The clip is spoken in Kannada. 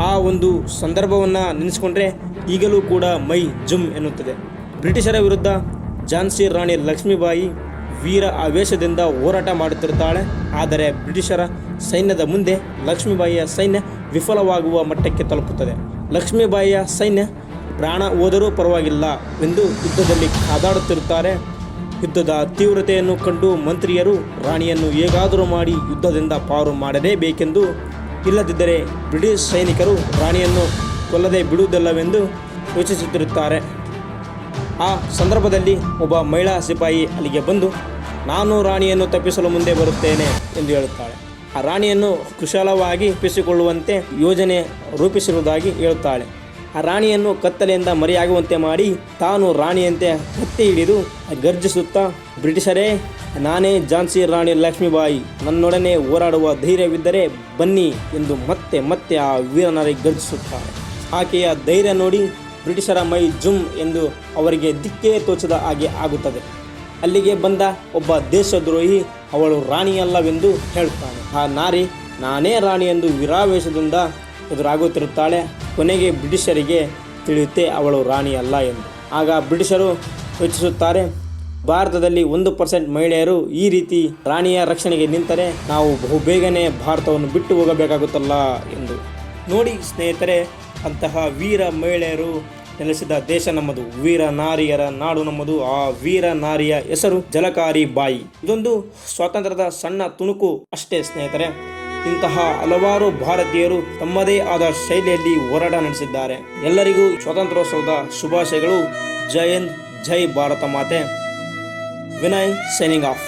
ಆ ಒಂದು ಸಂದರ್ಭವನ್ನು ನೆನೆಸ್ಕೊಂಡ್ರೆ ಈಗಲೂ ಕೂಡ ಮೈ ಜುಮ್ ಎನ್ನುತ್ತದೆ. ಬ್ರಿಟಿಷರ ವಿರುದ್ಧ ಝಾನ್ಸಿ ರಾಣಿ ಲಕ್ಷ್ಮೀಬಾಯಿ ವೀರ ಆವೇಶದಿಂದ ಹೋರಾಟ ಮಾಡುತ್ತಿರುತ್ತಾಳೆ. ಆದರೆ ಬ್ರಿಟಿಷರ ಸೈನ್ಯದ ಮುಂದೆ ಲಕ್ಷ್ಮೀಬಾಯಿಯ ಸೈನ್ಯ ವಿಫಲವಾಗುವ ಮಟ್ಟಕ್ಕೆ ತಲುಪುತ್ತದೆ. ಲಕ್ಷ್ಮೀಬಾಯಿಯ ಸೈನ್ಯ ಪ್ರಾಣ ಹೋದರೂ ಪರವಾಗಿಲ್ಲ ಎಂದು ಯುದ್ಧದಲ್ಲಿ ಕಾದಾಡುತ್ತಿರುತ್ತಾರೆ. ಯುದ್ಧದ ತೀವ್ರತೆಯನ್ನು ಕಂಡು ಮಂತ್ರಿಯರು ರಾಣಿಯನ್ನು ಹೇಗಾದರೂ ಮಾಡಿ ಯುದ್ಧದಿಂದ ಪಾರು ಮಾಡಲೇಬೇಕೆಂದು, ಇಲ್ಲದಿದ್ದರೆ ಬ್ರಿಟಿಷ್ ಸೈನಿಕರು ರಾಣಿಯನ್ನು ಕೊಲ್ಲದೆ ಬಿಡುವುದಿಲ್ಲವೆಂದು ಯೋಚಿಸುತ್ತಿರುತ್ತಾರೆ. ಆ ಸಂದರ್ಭದಲ್ಲಿ ಒಬ್ಬ ಮಹಿಳಾ ಸಿಪಾಯಿ ಅಲ್ಲಿಗೆ ಬಂದು, ನಾನು ರಾಣಿಯನ್ನು ತಪ್ಪಿಸಲು ಮುಂದೆ ಬರುತ್ತೇನೆ ಎಂದು ಹೇಳುತ್ತಾಳೆ. ಆ ರಾಣಿಯನ್ನು ಕುಶಲವಾಗಿ ತಪ್ಪಿಸಿಕೊಳ್ಳುವಂತೆ ಯೋಜನೆ ರೂಪಿಸಿರುವುದಾಗಿ ಹೇಳುತ್ತಾಳೆ. ಆ ರಾಣಿಯನ್ನು ಕತ್ತಲೆಯಿಂದ ಮರೆಯಾಗುವಂತೆ ಮಾಡಿ ತಾನು ರಾಣಿಯಂತೆ ಮತ್ತೆ ಹಿಡಿದು ಗರ್ಜಿಸುತ್ತಾ, ಬ್ರಿಟಿಷರೇ, ನಾನೇ ಝಾನ್ಸಿ ರಾಣಿ ಲಕ್ಷ್ಮೀಬಾಯಿ, ನನ್ನೊಡನೆ ಹೋರಾಡುವ ಧೈರ್ಯವಿದ್ದರೆ ಬನ್ನಿ ಎಂದು ಮತ್ತೆ ಮತ್ತೆ ಆ ವೀರನಾರಿ ಗರ್ಜಿಸುತ್ತಾಳೆ. ಆಕೆಯ ಧೈರ್ಯ ನೋಡಿ ಬ್ರಿಟಿಷರ ಮೈ ಜುಮ್ ಎಂದು ಅವರಿಗೆ ದಿಕ್ಕೇ ತೋಚದ ಹಾಗೆ ಆಗುತ್ತದೆ. ಅಲ್ಲಿಗೆ ಬಂದ ಒಬ್ಬ ದೇಶದ್ರೋಹಿ ಅವಳು ರಾಣಿಯಲ್ಲವೆಂದು ಹೇಳುತ್ತಾನೆ. ಆ ನಾರಿ ನಾನೇ ರಾಣಿ ಎಂದು ವೀರಾವೇಶದಿಂದ ಎದುರಾಗುತ್ತಿರುತ್ತಾಳೆ. ಕೊನೆಗೆ ಬ್ರಿಟಿಷರಿಗೆ ತಿಳಿಯುತ್ತೆ ಅವಳು ರಾಣಿಯಲ್ಲ ಎಂದು. ಆಗ ಬ್ರಿಟಿಷರು ಯೋಚಿಸುತ್ತಾರೆ, ಭಾರತದಲ್ಲಿ 1% ಮಹಿಳೆಯರು ಈ ರೀತಿ ರಾಣಿಯ ರಕ್ಷಣೆಗೆ ನಿಂತರೆ ನಾವು ಬಹುಬೇಗನೆ ಭಾರತವನ್ನು ಬಿಟ್ಟು ಹೋಗಬೇಕಾಗುತ್ತಲ್ಲ ಎಂದು. ನೋಡಿ ಸ್ನೇಹಿತರೆ, ಅಂತಹ ವೀರ ಮಹಿಳೆಯರು ನೆಲೆಸಿದ ದೇಶ ನಮ್ಮದು, ವೀರ ನಾರಿಯರ ನಾಡು ನಮ್ಮದು. ಆ ವೀರ ನಾರಿಯ ಹೆಸರು ಜಲಕಾರಿ ಬಾಯಿ. ಇದೊಂದು ಸ್ವಾತಂತ್ರ್ಯದ ಸಣ್ಣ ತುಣುಕು ಅಷ್ಟೇ ಸ್ನೇಹಿತರೆ. ಇಂತಹ ಹಲವಾರು ಭಾರತೀಯರು ತಮ್ಮದೇ ಆದ ಶೈಲಿಯಲ್ಲಿ ಹೋರಾಟ ನಡೆಸಿದ್ದಾರೆ. ಎಲ್ಲರಿಗೂ ಸ್ವಾತಂತ್ರ್ಯೋತ್ಸವದ ಶುಭಾಶಯಗಳು. ಜೈ ಹಿಂದ್, ಜೈ ಭಾರತ ಮಾತೆ. Vinay signing off.